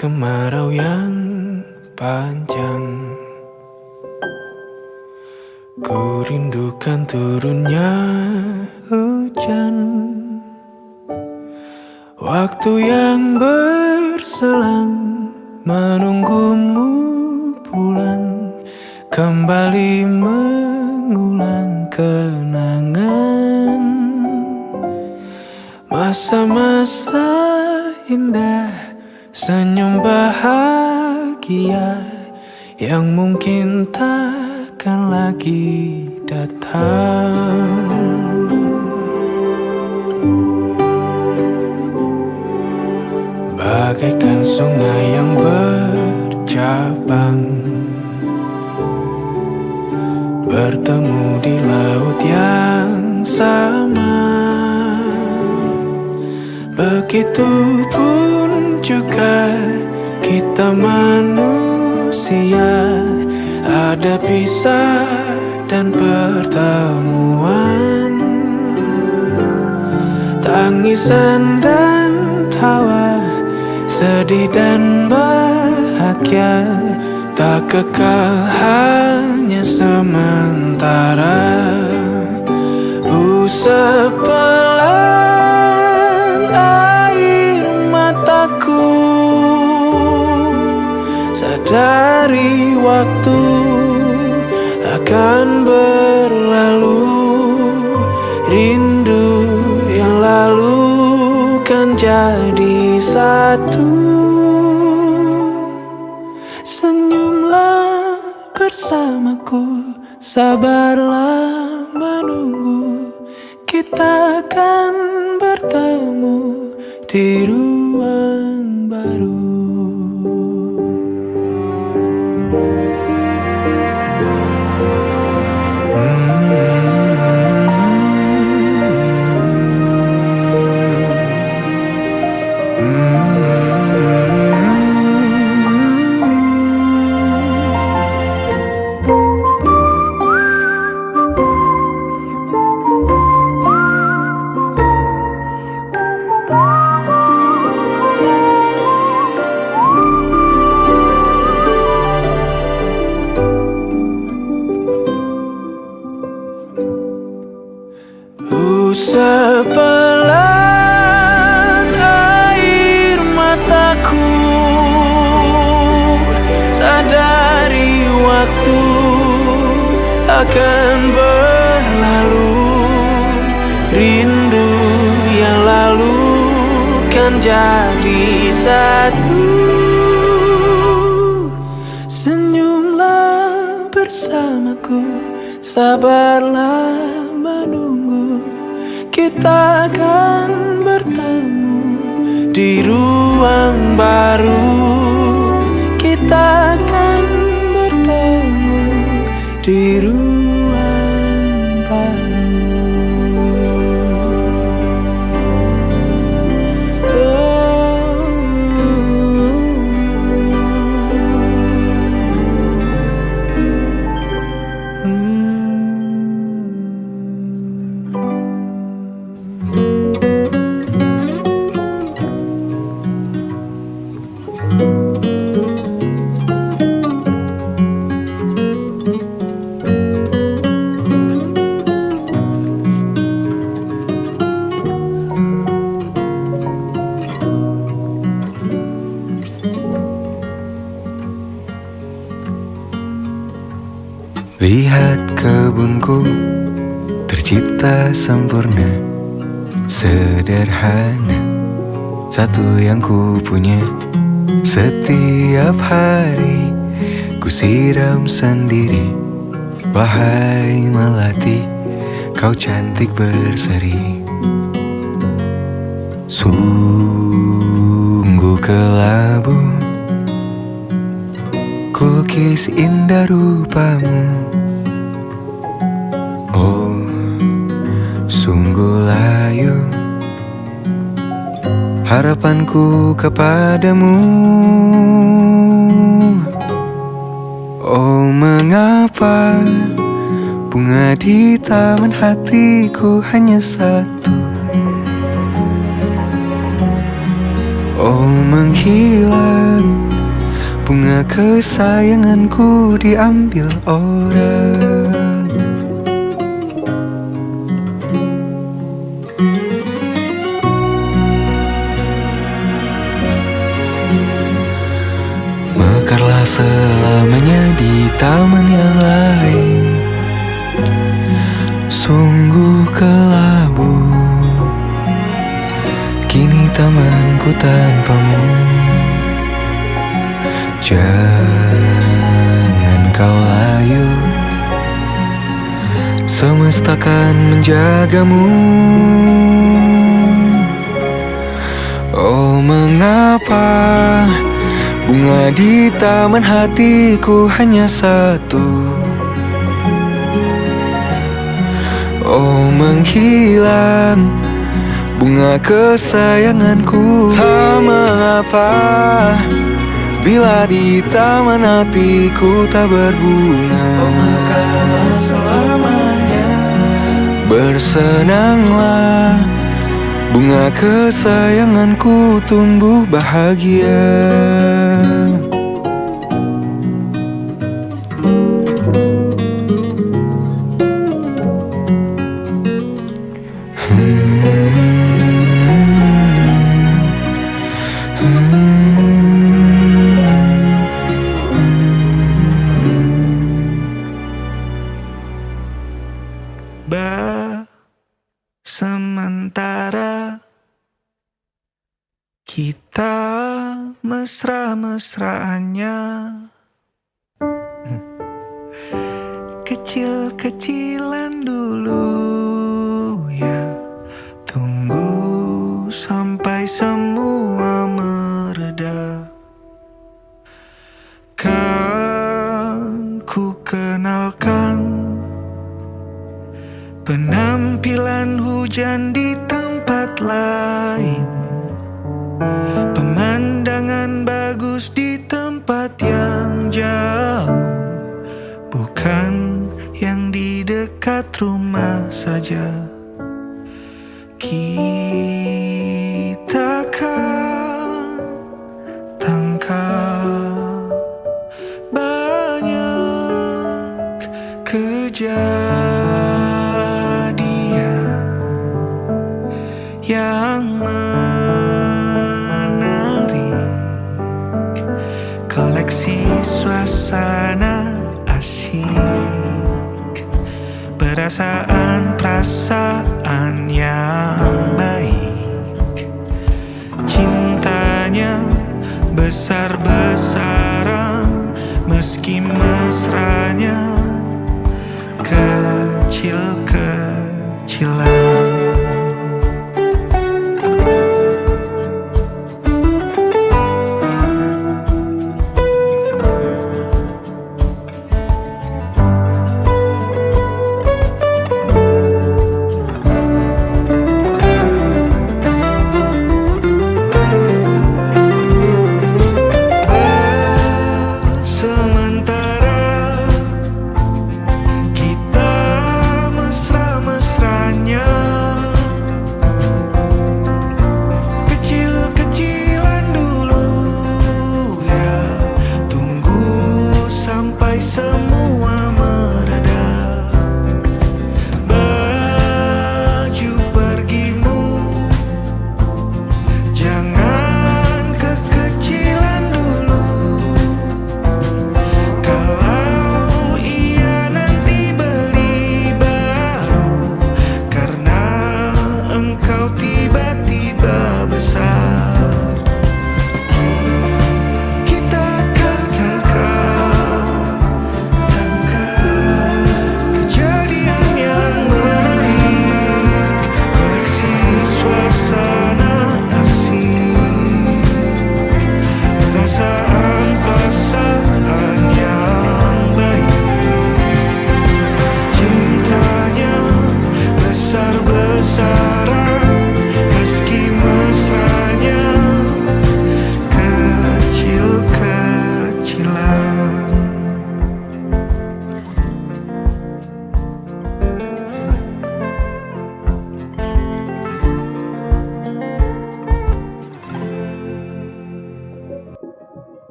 kemarau yang panjang. Ku rindukan turunnya hujan, waktu yang berselang menunggumu pulang, kembali mengulang kenangan masa-masa indah, senyum bahagia yang mungkin takkan lagi datang. Bagaikan sungai yang bercabang, bertemu di laut yang sama. Begitupun juga kita manusia, ada pisah dan pertemuan, tangisan dan tawa, sedih dan bahagia, tak kekal, hanya sementara. Sepelan air mataku, sadari waktu akan berlalu, rindu yang lalu kan jadi satu. Senyumlah bersamaku, sabarlah menunggu, kita akan bertemu di ruang baru. Sepelan air mataku, sadari waktu akan berlalu, rindu yang lalu kan jadi satu. Senyumlah bersamaku, sabarlah menunggu, kita akan bertemu di ruang baru. Kita akan bertemu di ruang baru. Lihat kebunku tercipta sempurna, sederhana, satu yang ku punya. Setiap hari ku siram sendiri. Wahai melati, kau cantik berseri. Sungguh kelabu kulukis indah rupamu. Oh, sungguh layu harapanku kepadamu. Oh, mengapa bunga di taman hatiku hanya satu? Oh, menghilang bunga kesayanganku diambil orang. Mekarlah selamanya di taman yang lain, sungguh kelabu kini tamanku tanpamu. Jangan kau layu, semesta kan menjagamu. Oh, mengapa bunga di taman hatiku hanya satu? Oh, menghilang bunga kesayanganku. Tak mengapa bila di taman hatiku tak berbunga. Oh, mekarlah selamanya, bersenanglah bunga kesayanganku tumbuh bahagia. Sementara kita mesra-mesraannya, kecil-kecilan dulu ya, tunggu sampai semua mereda. Kan ku kenalkan penampilan hujan di tempat lain, pemandangan bagus di tempat yang jauh, bukan yang di dekat rumah saja. Kita kan tangkap banyak kejadian yang menarik, koleksi suasana asyik, perasaan yang baik, cintanya besar-besaran meski mesranya kecil-kecilan. Sementara kita mesra-mesranya,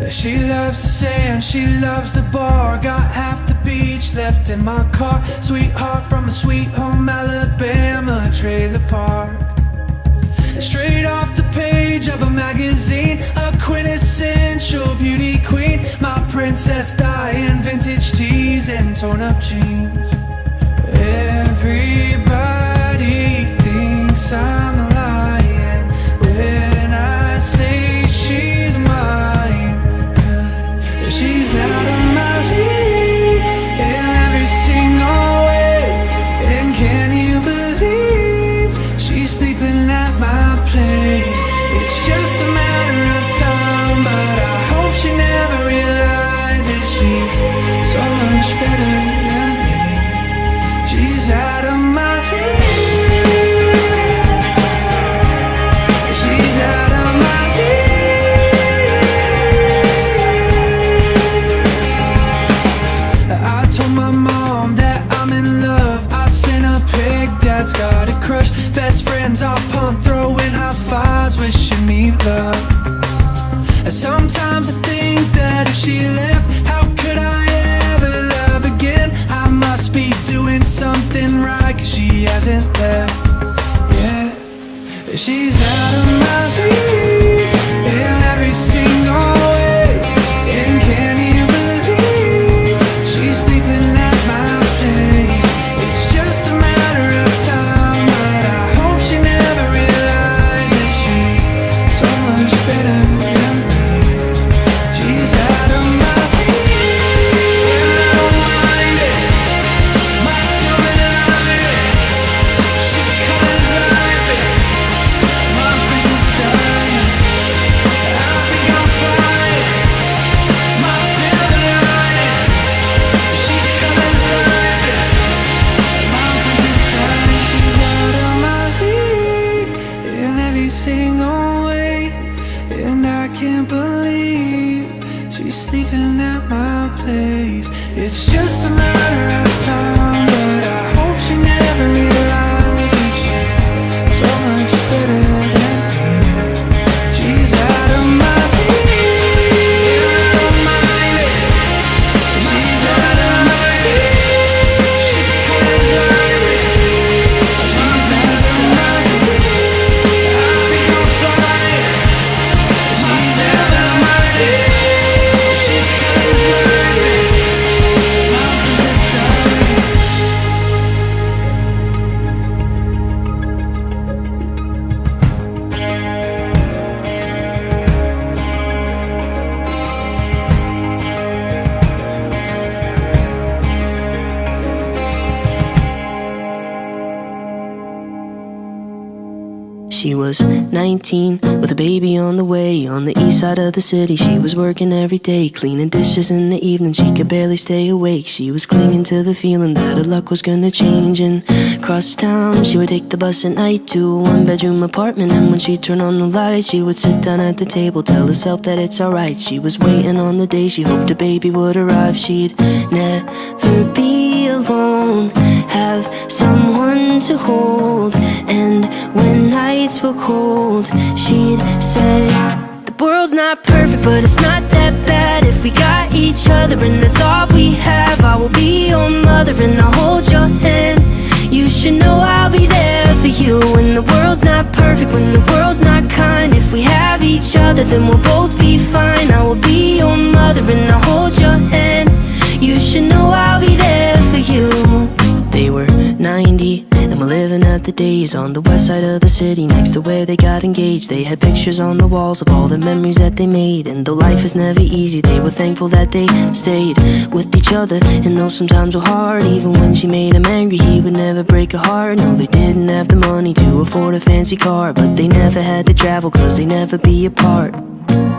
She loves the sand, she loves the bar. Got half the beach left in my car. Sweetheart from a sweet home Alabama trailer park. Straight off the page of a magazine, a quintessential beauty queen. My Princess Diane, vintage tees and torn up jeans. Everybody thinks I'm lying when I say she's mine, 'cause she's out of my league in every single way. And can you believe she's sleeping at my place? It's just a matter of time, but I hope she never realizes she's so much better than me. She's out of my league. She's out of my league. I told my mom that I'm in love. I sent a pic, Dad's got a crush. Best friends are pumped, throwing high fives, wishing me luck. Sometimes I think that if she left, how could I ever love again? I must be doing something right, 'cause she hasn't left yet. She's out of my league in every single way. And can you believe she's sleeping at my place? It's just a matter of time, but I hope she never realizes she's so much better than me. She's out of my league, and I don't mind it. My silver lining, she colors life in my Princess Diane. I think I'm flying. My silver lining, she colors life in my Princess Diane. She's out of my league in every single way, and I can't believe she's sleeping at my place. It's just a matter of time, but I hope she never realizes she's so much better than me. She's out of my league, and I don't mind it. She's out of my league, she colors life in my Princess Diane. I think I'm flying. She's out of my league, she colors life in my Princess Diane. She was 19 with a baby on the way. On the east side of the city, she was working every day, cleaning dishes in the evening, she could barely stay awake. She was clinging to the feeling that her luck was gonna change. And across town, she would take the bus at night to a one-bedroom apartment. And when she'd turn on the lights, she would sit down at the table, tell herself that it's alright. She was waiting on the day she hoped a baby would arrive. She'd never be alone, have someone to hold. And when nights were cold, she'd say, the world's not perfect, but it's not that bad if we got each other, and that's all we have. I will be your mother and I'll hold your hand. You should know I'll be there for you when the world's not perfect, when the world's not kind. If we have each other, then we'll both be fine. I will be your mother and I'll hold your hand. You should know I'll be there for you. They were 90 and were living at the days on the west side of the city, next to where they got engaged. They had pictures on the walls of all the memories that they made. And though life is never easy, they were thankful that they stayed with each other. And though sometimes were hard, even when she made him angry, he would never break her heart. No, they didn't have the money to afford a fancy car, but they never had to travel, 'cause they never be apart.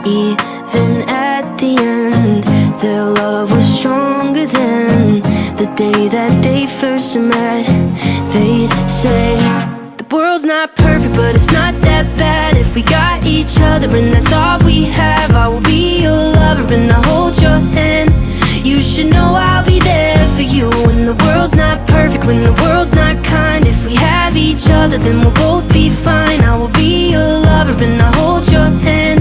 Even at the end, their love was stronger than the day that they first met. They'd say, the world's not perfect, but it's not that bad if we got each other, and that's all we have. I will be your lover and I'll hold your hand. You should know I'll be there for you when the world's not perfect, when the world's not kind. If we have each other, then we'll both be fine. I will be your lover and I'll hold your hand.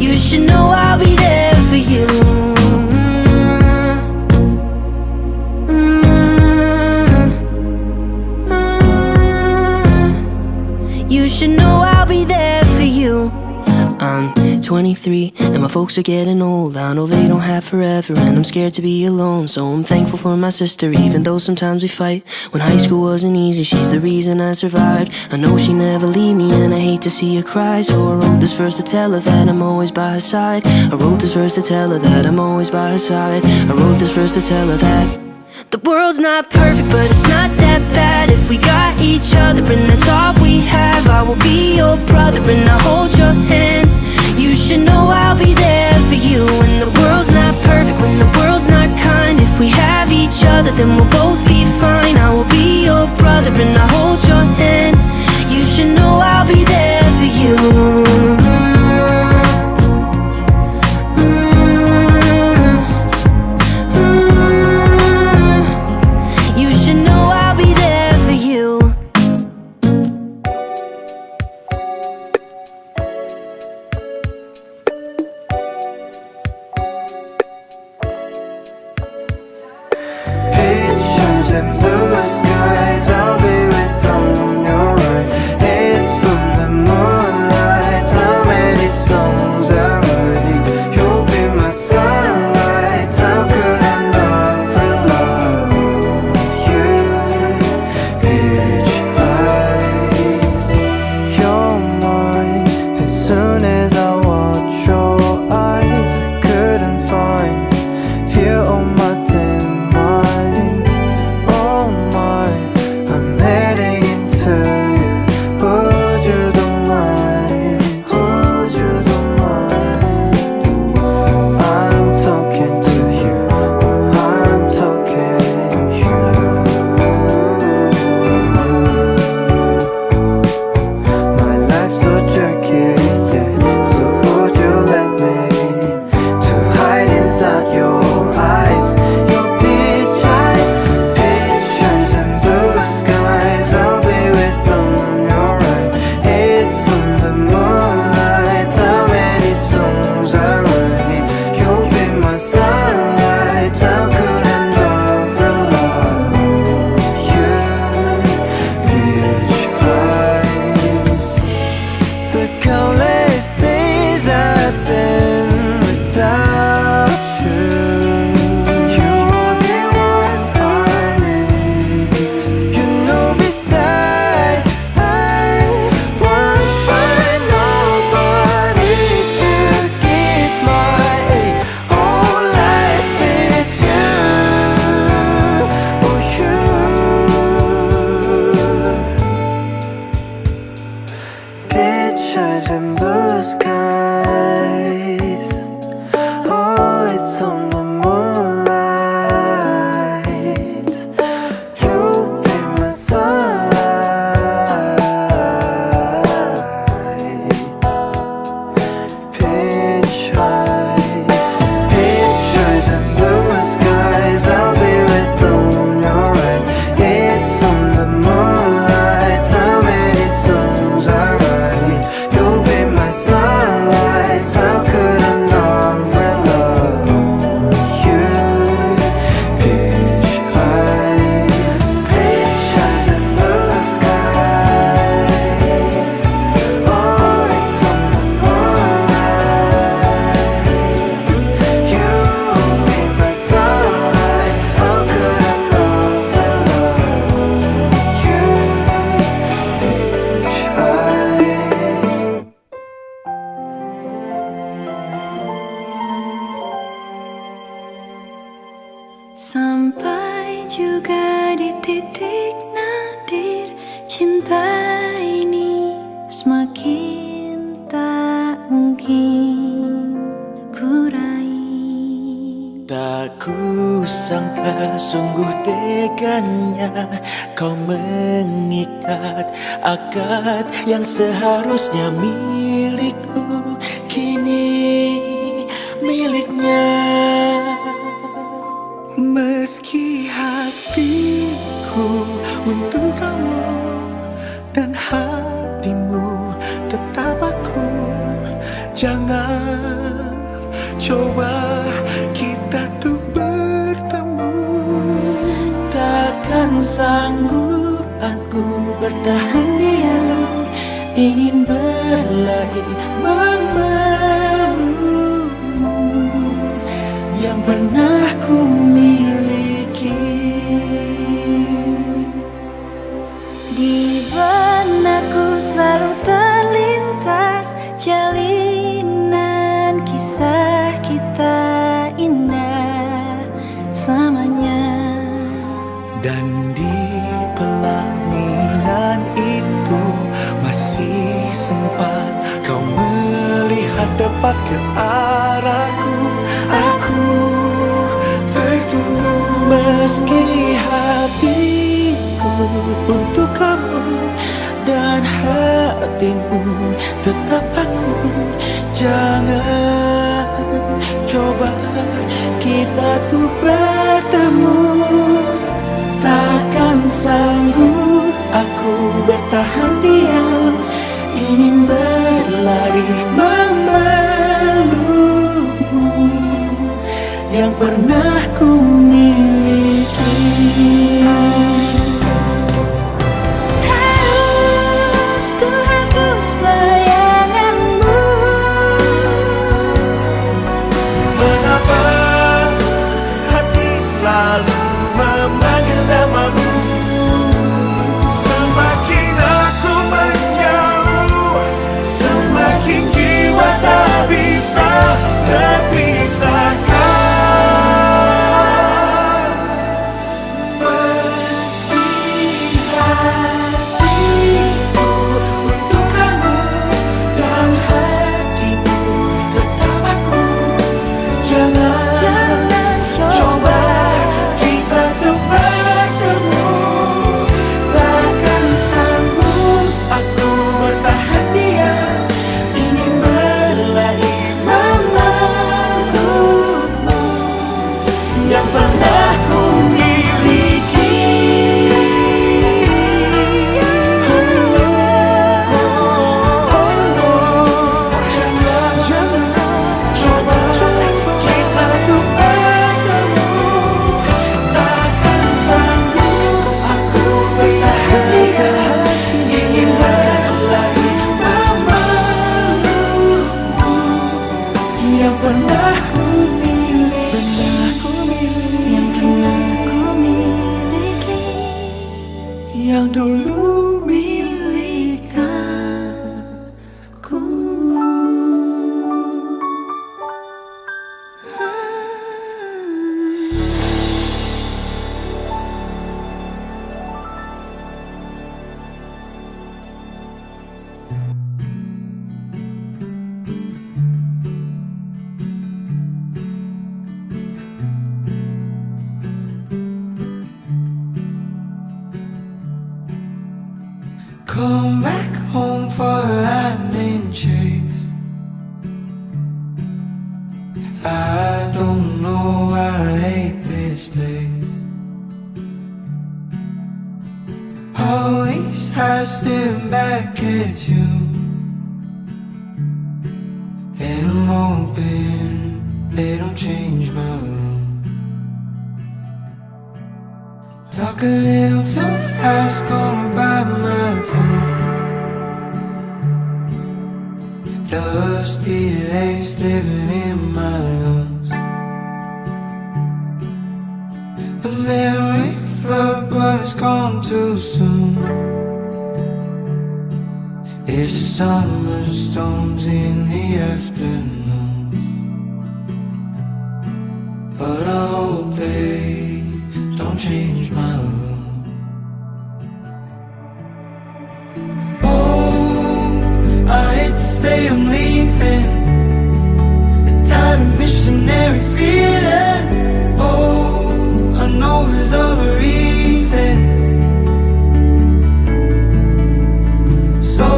You should know I'll be there for you. be there for you. I'm 23 and my folks are getting old. I know they don't have forever and I'm scared to be alone. So I'm thankful for my sister, even though sometimes we fight. When high school wasn't easy, she's the reason I survived. I know she never leave me and I hate to see her cry. So I wrote this verse to tell her that I'm always by her side. I wrote this verse to tell her that I'm always by her side. I wrote this verse to tell her that the world's not perfect, but it's not that bad if we got each other and that's all we have. I will be your brother and I'll hold your hand. You should know I'll be there for you. When the world's not perfect, when the world's not kind, if we have each other then we'll both be fine. I will be your brother and I'll hold your hand. You should know I'll be there for you. Pictures and blue skies, I'll be with on your right. It's on the moonlight, how many songs I write. You'll be my sunlight, how could I not rely on you? Beach eyes, you're mine. As soon as I watch your eyes, I couldn't find fear on my and blue skies. Oh, it's on the moonlight. You'll be my sunlight. Pictures and blue skies, I'll be with on your right. It's on the moonlight, how many songs I write. Sunlight, how could I not rely on you? Beach eyes, pictures and blue skies. Oh, it's on the moonlight. You will be my sunlight. How could I not rely on you? Beach eyes. Sampai juga di titik nadir, cinta ini semakin tak mungkin ku raih. Tak kusangka sungguh teganya kau mengikat akad yang seharusnya milikku, kini miliknya. Meski hatiku untuk kamu dan hatimu tetap aku, jangan coba kita tuh bertemu. Takkan sanggup aku bertahan diam, ingin berlari memelukmu yang pernah ku miliki. Di benakku selalu terlintas jalinan kisah kita indah selamanya. Dan di pelaminan itu masih sempat kau melihat tepat ke arahku. Aku tertunggu meski hatiku untuk kamu dan hatimu tetap aku. Jangan coba kita tuh bertemu. Takkan sanggup aku bertahan diam, ingin berlari memelukmu yang pernah ku miliki. Harus ku hapus bayanganmu. Mengapa hati selalu memanggil namamu? Semakin aku menjauh, semakin jiwa tak bisa terpisahkan. Meski hatiku untuk kamu dan hatimu tetap aku. Jangan coba kita tuh bertemu. Takkan sanggup aku bertahan diam, ingin berlari memelukmu yang pernah ku miliki. Jangan coba kita tuh bertemu. Takkan sanggup aku bertahan diam, ingin berlari memelukmu yang pernah ku miliki. Yang pernah ku miliki. Yang dulu Milik aku. come back home for a lightning chase. I don't know why I hate this place. Always I stare back at you, and I'm hoping they don't change my room. Talk a little too fast, gonna bite my tongue. Dusty legs living in my lungs. The memory flood, but it's gone too soon. It's the summer storms in the afternoon, but I hope they don't change my room. Oh, I hate to say I'm leaving, tired of missionary feelings. Oh, I know there's other reasons. So,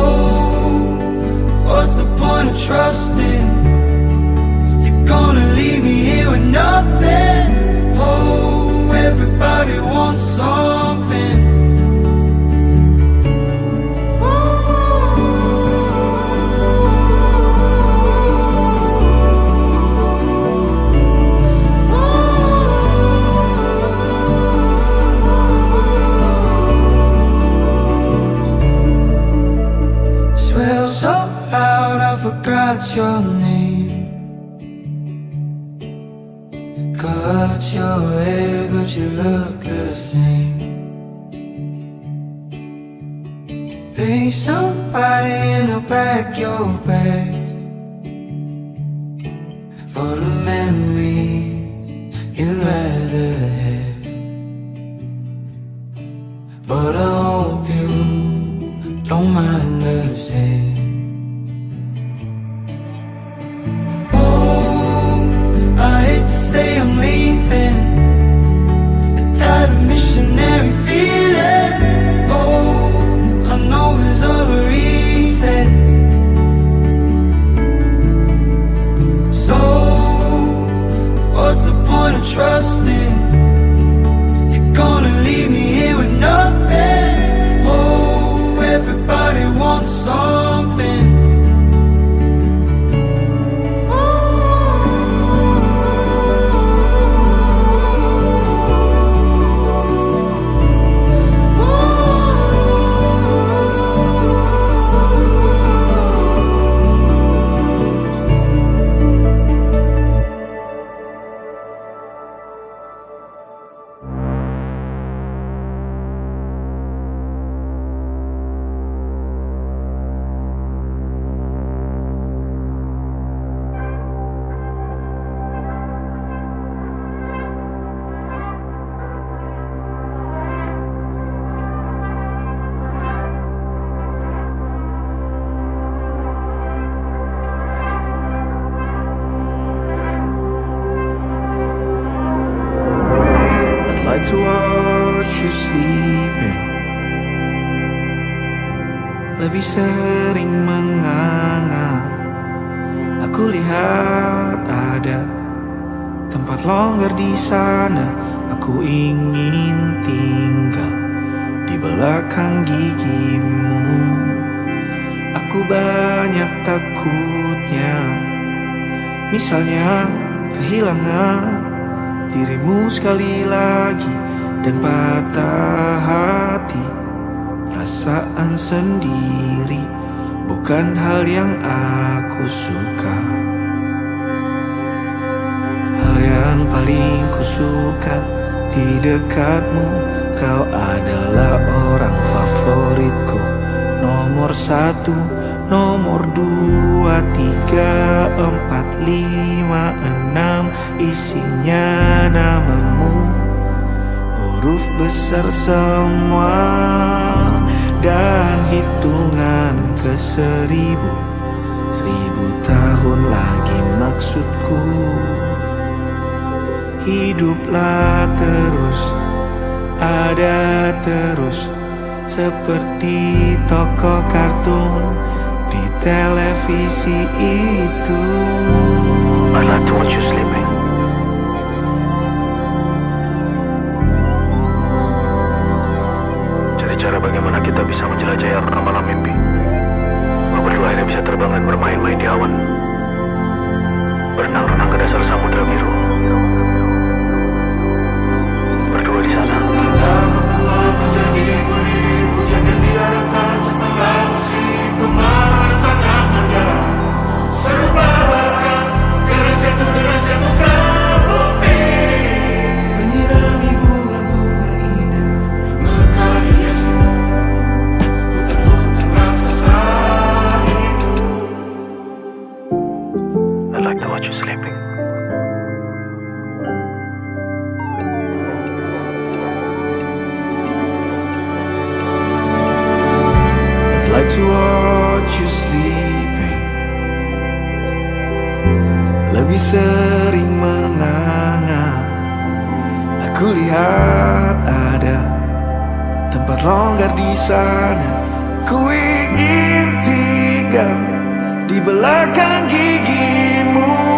what's the point of trusting? You're gonna leave me here with nothing. Oh, everybody wants something. your name, cut your hair but you look the same. Pay somebody to pack your bags for the memories you'd rather have. But I hope you don't mind the same. Oh, I hate to say I'm leaving, tired of missionary feelings. Oh, I know there's other reasons. So, what's the point of trusting? You're gonna leave me here with nothing. Oh, everybody wants something. Like to watch you sleeping, lebih sering menganga. Aku lihat ada tempat longgar di sana. Aku ingin tinggal di belakang gigimu. Aku banyak takutnya, misalnya kehilangan dirimu sekali lagi dan patah hati. Perasaan sendiri bukan hal yang aku suka. Hal yang paling ku suka di dekatmu, kau adalah orang favoritku. Nomor 1, nomor 2, 3, 4, 5, 6, isinya namamu, huruf besar semua, dan hitungan ke 1000 tahun lagi maksudku. Hiduplah terus, ada terus, seperti tokoh kartun di televisi itu. I'd like to watch you sleeping. Cari cara bagaimana kita bisa menjelajahi malam mimpi. Kau berdua akhirnya bisa terbang dan bermain-main di awan, berenang-renang ke dasar samudra biru. Berdua di sana. Menjadi beribu, jangan biarkan setelah musim kemarau sangat mendalam. Serba bahkan deras jatuh ke bumi. Menyirami bunga-bunga indah, mekari Yesus, hutan-hutan raksasa itu. I'd like to watch you sleeping. Like to watch you sleeping, lebih sering menganga. Aku lihat ada tempat longgar di sana. Ku ingin tinggal di belakang gigimu.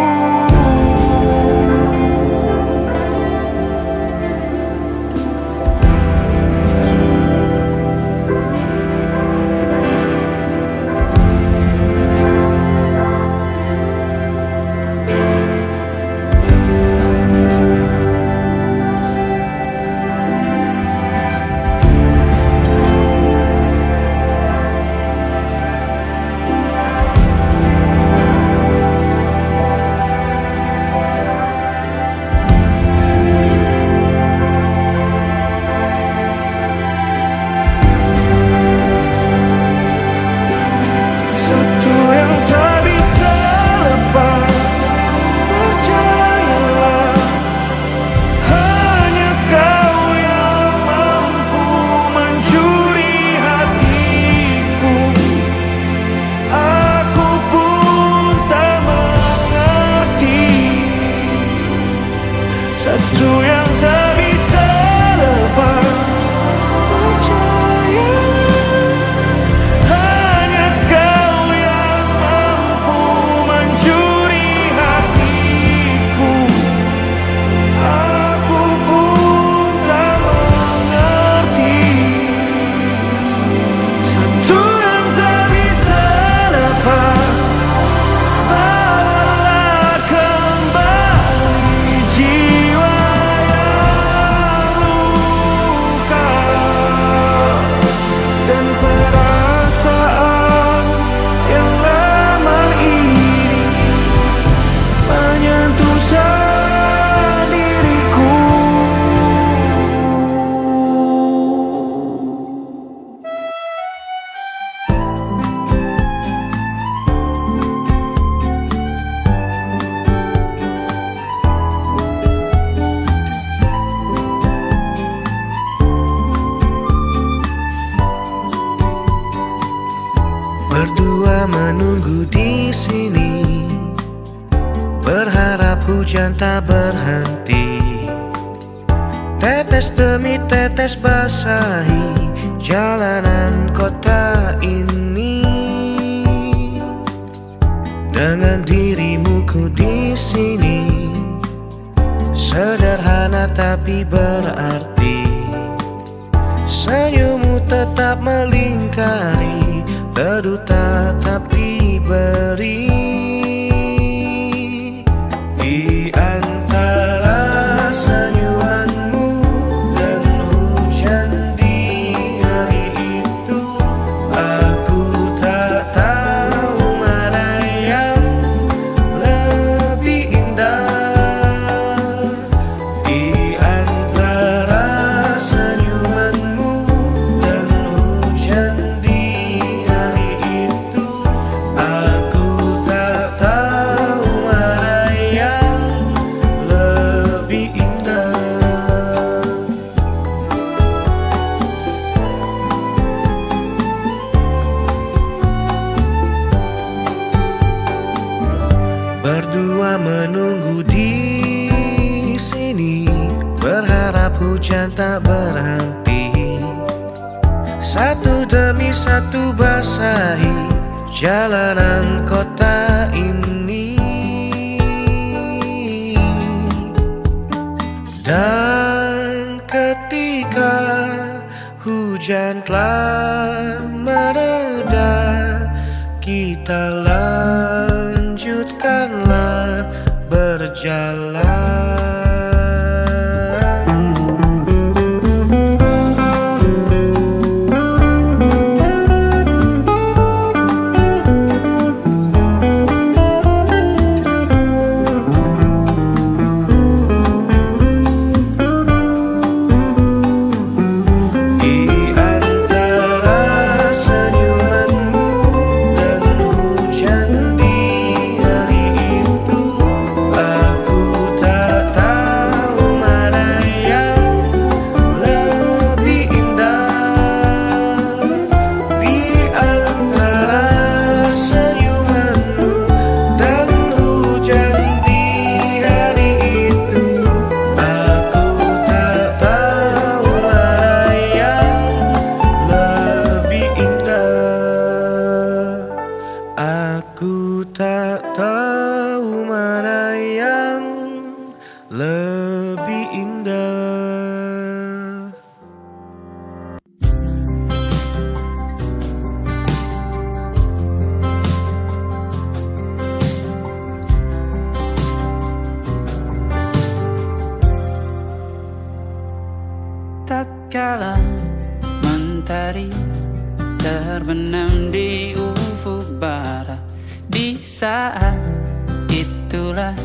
menunggu di sini, berharap hujan tak berhenti. Tetes demi tetes basahi jalanan kota ini. Dengan dirimu ku di sini, sederhana tapi berarti. Senyummu tetap melingkari, teduh tatap diberi. Di antara senyumanmu dan hujan di hari itu, aku tak tahu mana yang lebih indah. Di antara senyumanmu dan hujan di hari itu, aku tak tahu mana yang lebih indah. Berdua menunggu di sini, berharap hujan tak berhenti. Satu demi satu basahi jalanan kota ini. Dan ketika hujan telah mereda, kita lanjutkanlah berjalan. Di antara senyumanmu dan hujan di hari itu, aku tak tahu mana yang lebih indah. Di antara senyumanmu dan hujan di hari itu, aku tak tahu mana yang lebih indah. Aku tak tahu mana yang lebih indah. Tatkala mentari terbenam di ufuk barat, di saat itulah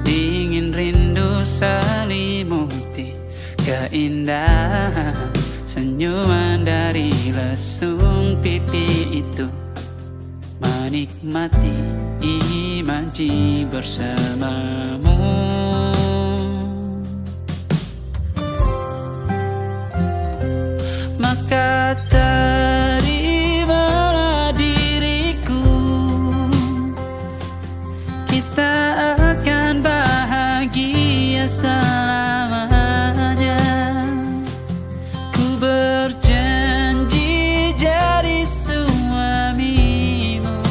dingin rindu selimuti keindahan senyuman dari lesung pipi itu. Menikmati imaji bersamamu. Maka terimalah diriku, kita akan bahagia selamanya. Ku berjanji jadi suamimu,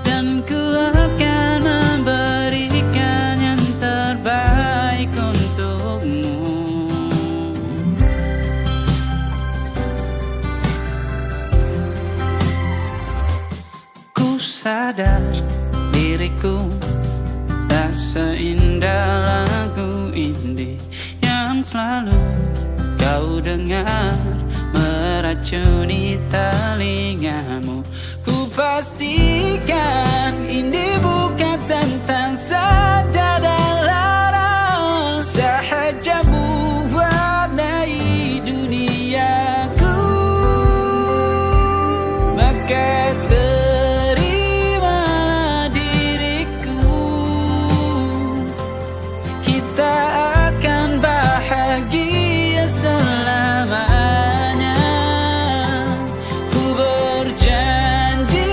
dan ku akan memberikan yang terbaik untukmu. Ku sadar diriku tak seindah lagu indie yang selalu kau dengar meracuni telingamu. Ku pastikan indie bukan tentang sajadah larang, sahaja mewarnai duniaku. Maka terimalah diriku, kita akan bahagia selamanya. Ku berjanji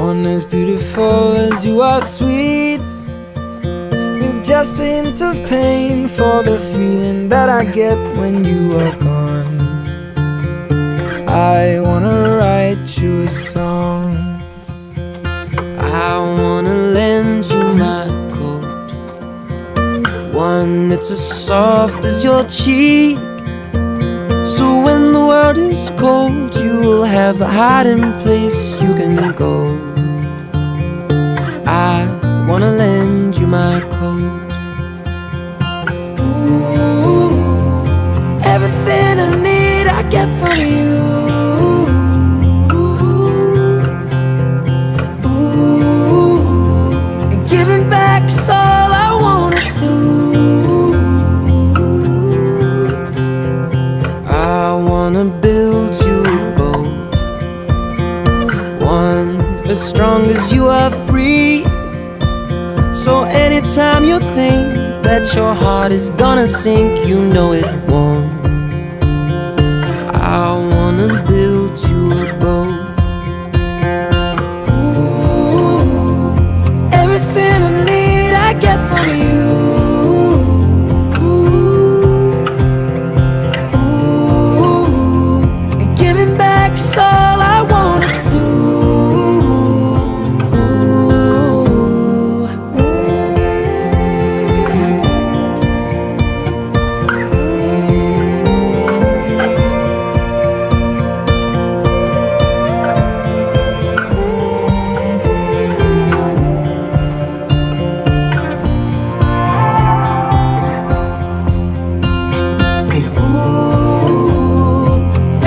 one as beautiful as you are sweet, with just a hint of pain for the feeling that I get when you are gone. I wanna write you a song. I wanna lend you my coat, one that's as soft as your cheek, so when the world is cold you will have a hiding place you can go. I wanna lend you my coat. Ooh, everything I need I get from you. Giving back is all I wanted to. I wanna build you a boat, one as strong as you are free, so anytime you think that your heart is gonna sink, you know it won't. I wanna build you a boat. Everything I need I get from you. And giving back is all I wanted to.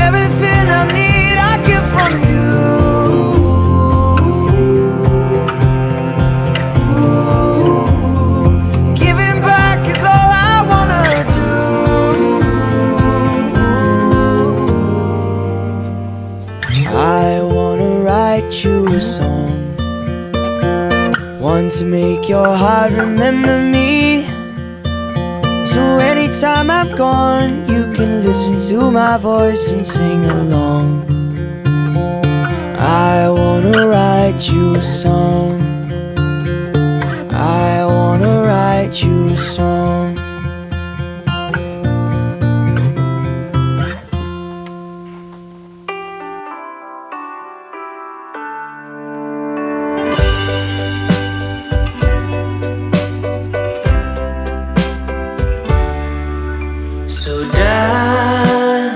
Everything I need I get from you. Giving back is all I wanna do. I wanna write you a song, one to make your heart remember me, so anytime I'm gone you can listen to my voice and sing along. I wanna write you a song. I wanna write you a song. Sudah,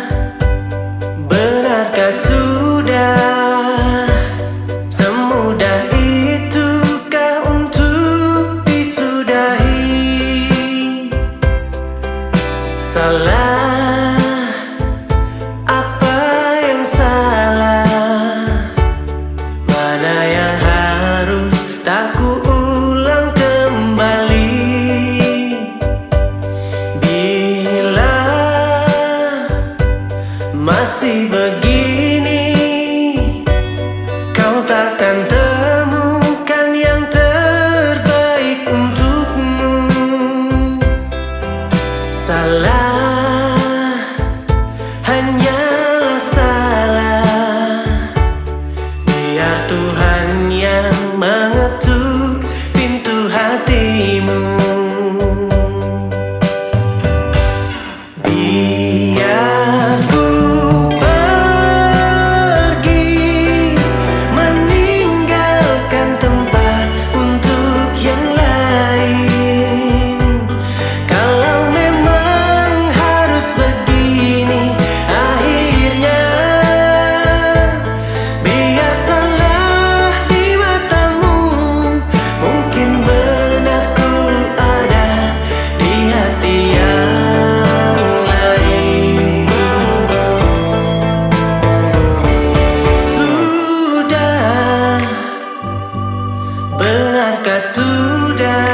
benarkah sudah semudah itukah untuk disudahi? Salah, apa yang salah? Mana yang harus tak kuulang kembali? Bila masih begini, kau takkan temukan yang terbaik untukmu. Salah, hanyalah salah. Biar Tuhan yang mengetuk pintu hatimu. Biar ku pergi, meninggalkan tempat untuk yang lain. Kalau memang harus begini akhirnya, biar salah di matamu, mungkin benar ku ada di hati yang lain. Sudah, benarkah sudah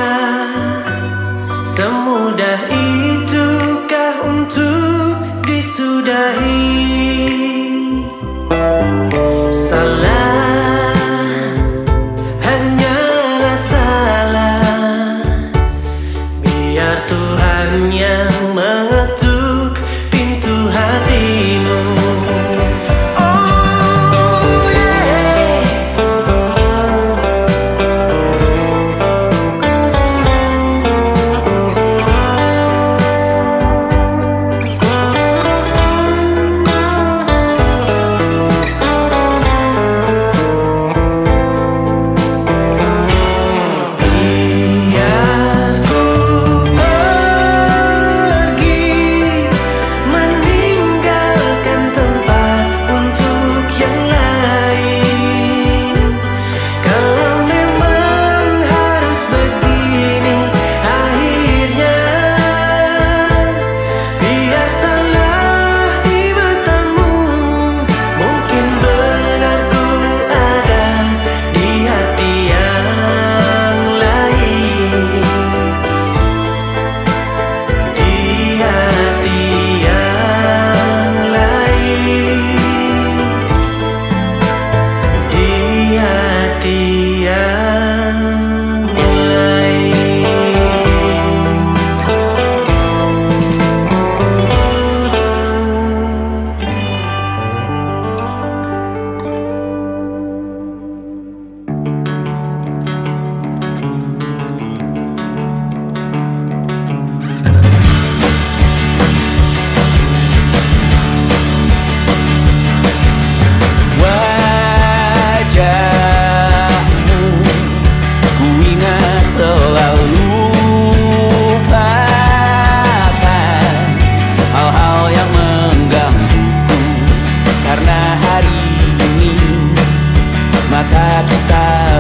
semudah itukah untuk disudahi? Salah, hanyalah salah. Biar Tuhan yang mengetuk pintu hatimu. Oh yeah.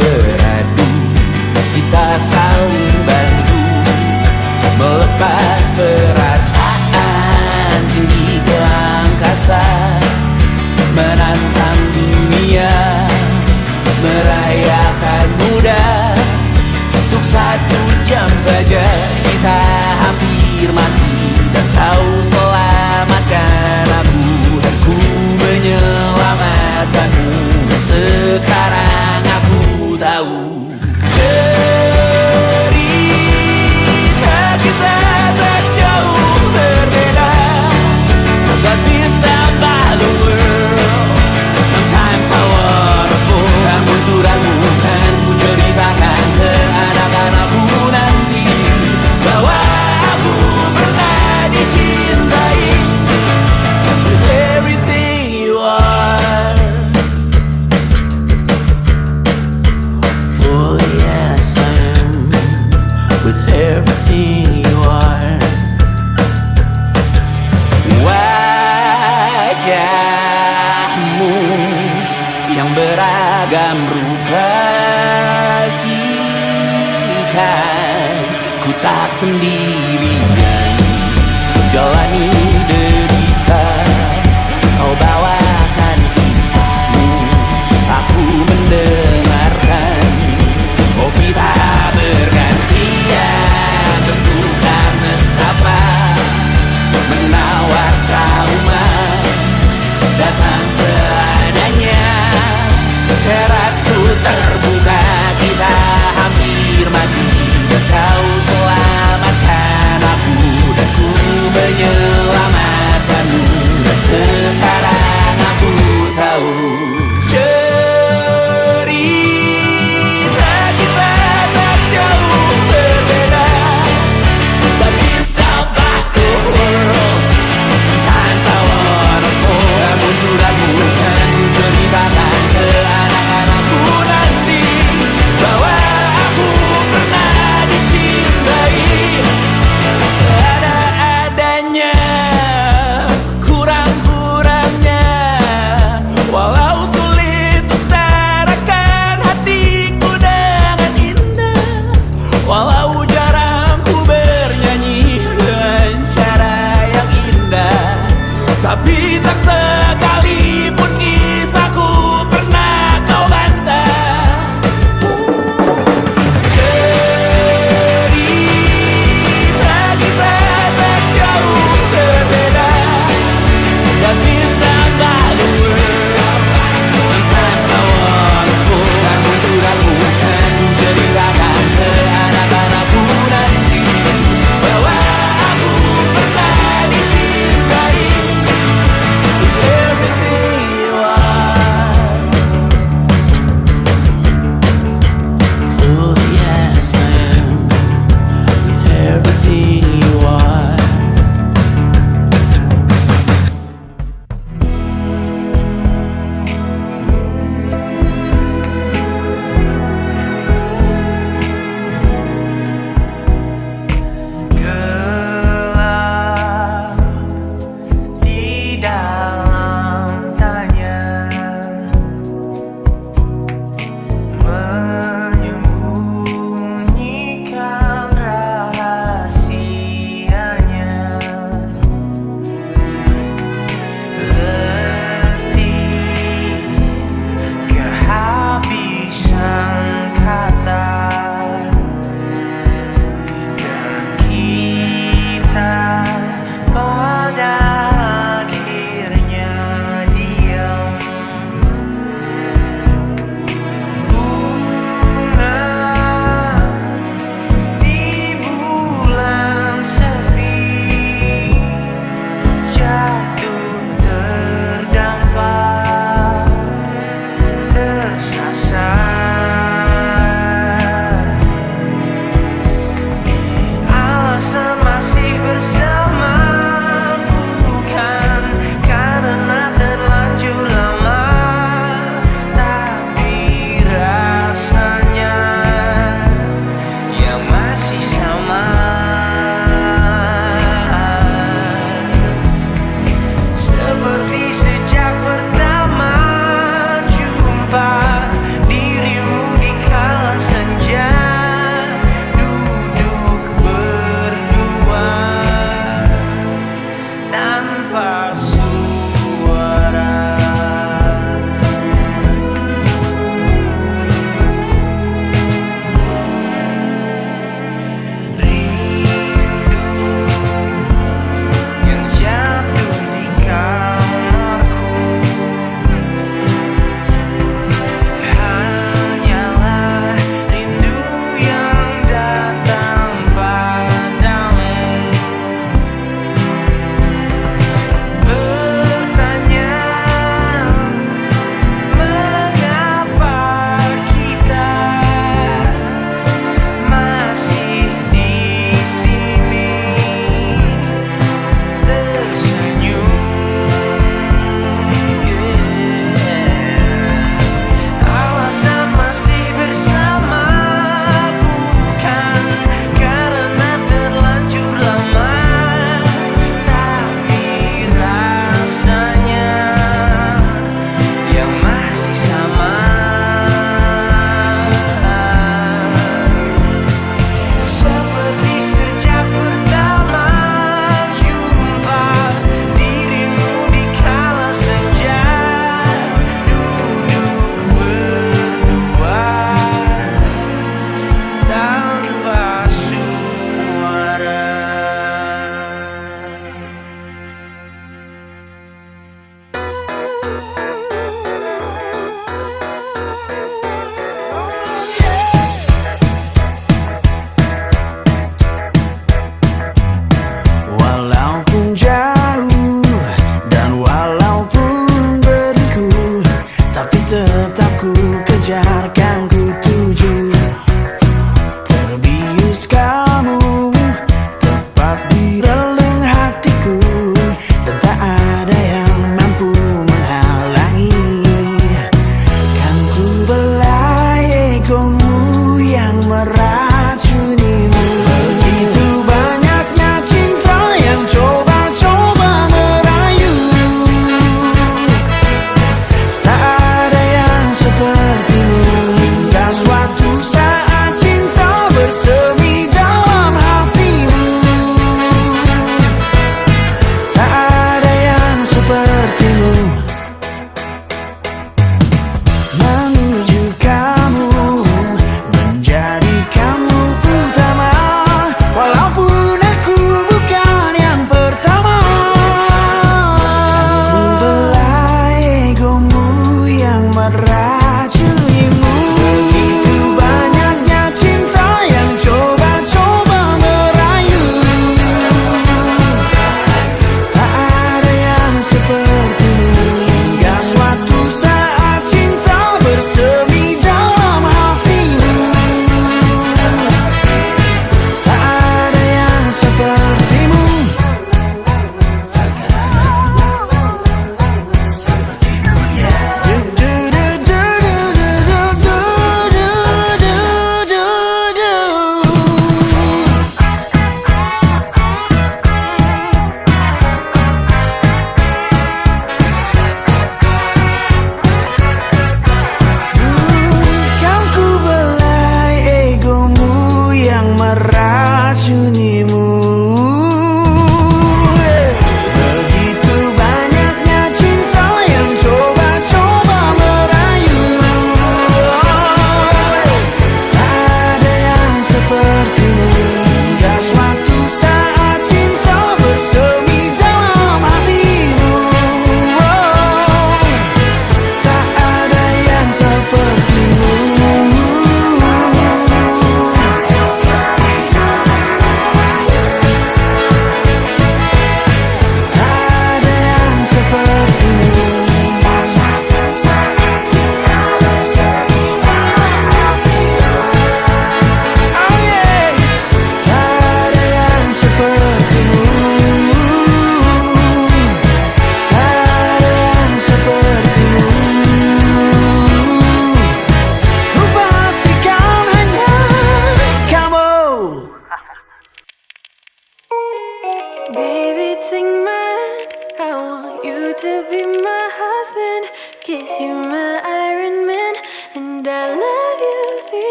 beradu, kita saling bantu melepas perasaan tinggi ke angkasa, menantang dunia, merayakan muda. Untuk 1 jam saja kita hampir mati, dan kau selamatkan aku, dan ku menyelamatkanmu. Dan sekarang aku tahu cerita kita tak jauh berbeda, but it's about the world. Sometimes I wanna fall. Namun suratmu kan ku ceritakan ke anak-anakku nanti, bahwa aku pernah dicintai with everything you are. For yes I am with everything you are. Wajahmu yang beragam rupa pastikan ku tak sendirian jalani derita. Kau bawakan kisahmu, aku mendengarkan. Oh kita bergantian bentukan nestapa, menawar trauma datang seadanya. Terasku terbuka, kita hampir mati, dan kau selamatkan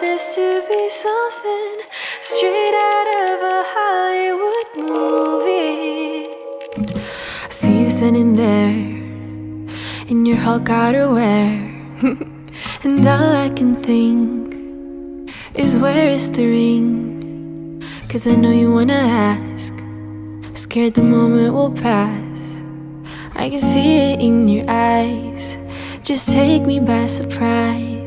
this to be something straight out of a Hollywood movie. I see you standing there in your Hulk outerwear, and all I can think is where is the ring? 'Cause I know you wanna ask, scared the moment will pass. I can see it in your eyes, just take me by surprise.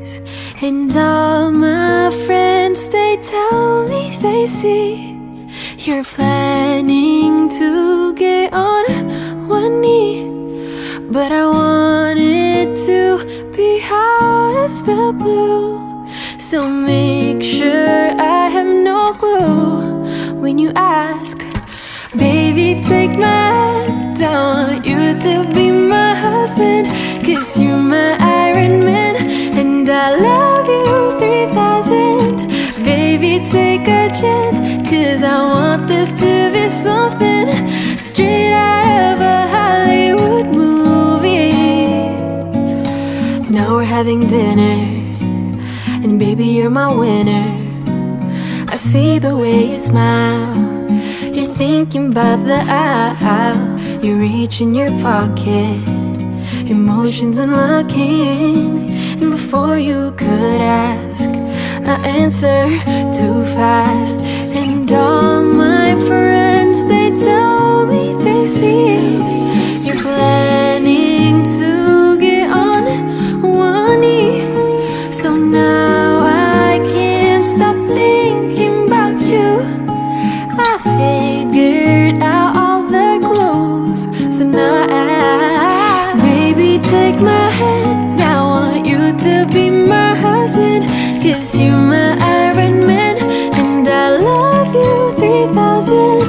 And all my friends, they tell me they see you're planning to get on one knee. But I want it to be out of the blue, so make sure I have no clue when you ask. Baby, take my hand, I want you to be my husband, 'cause you're my Iron Man, and I love you 3000. Baby, take a chance, 'cause I want this to be something straight out of a Hollywood movie. Now we're having dinner, and baby, you're my winner. I see the way you smile, you're thinking about the aisle. You reach in your pocket, emotions unlocking, and before you could ask, I answer too fast. And all my friends, they tell me they see you're planning to get on one knee. So now I can't stop thinking about you. I figured out all the clues, so now I ask. Baby, take my hand, I want you to be my husband, 'cause you're my Iron Man, and I love you 3000.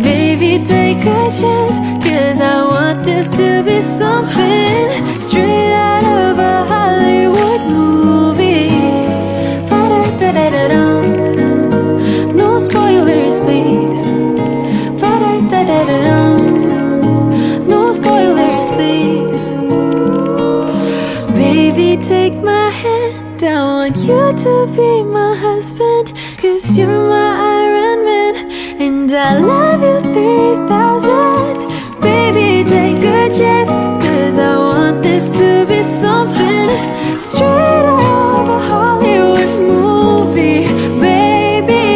Baby, take a chance, 'cause I want this to be something straight out of a Hollywood movie. Ba-da-da-da-da-dum. No spoilers, please. Ba-da-da-da-da-dum. No spoilers, please. Baby, take my hand, I want you to be my husband, 'cause you're my Iron Man, and I love you 3000. Baby, take a chance, 'cause I want this to be something straight out of a Hollywood movie. Baby,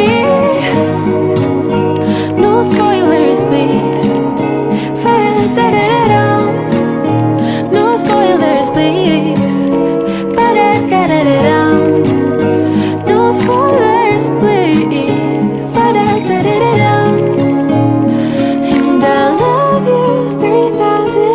no spoilers, please. Ba-da-da-da-dum. No spoilers, please. Ba-da-da-da-dum. No spoilers, please. Ba-da-da-da-dum. And I love you 3000.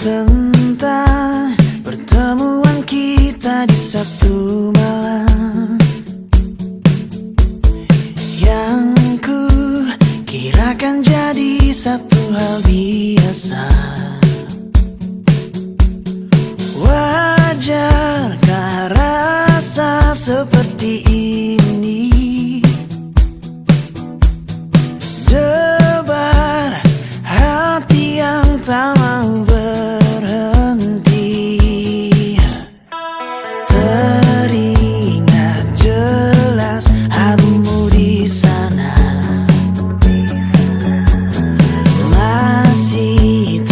Tentang pertemuan kita di satu malam yang ku kirakan jadi satu hal biasa. Wajarkah rasa seperti ini? Debar hati yang tak mau berhenti. Teringat jelas harumu di sana, masih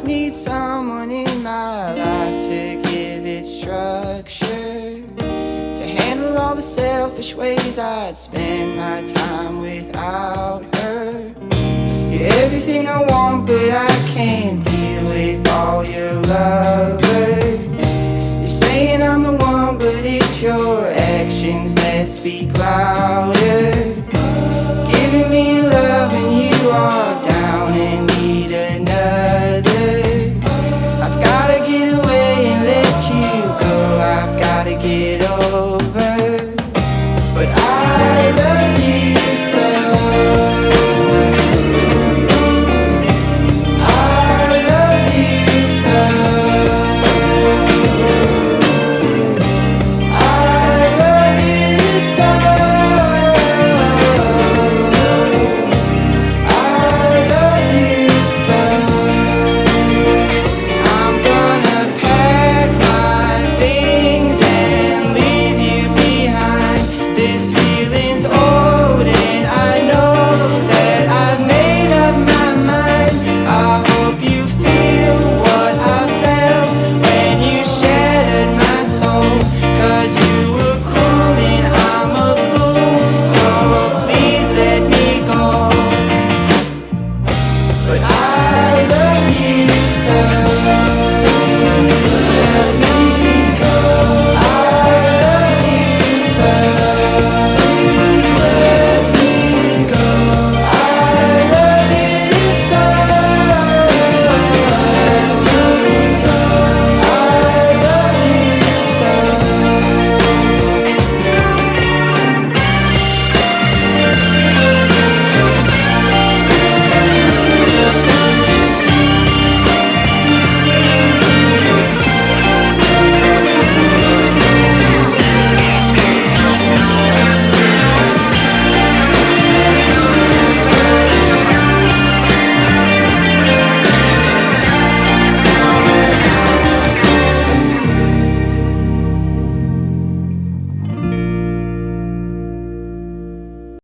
just need someone in my life to give it structure, to handle all the selfish ways I'd spend my time without her. You're everything I want, but I can't deal with all your lovers. You're saying I'm the one, but it's your actions that speak loud.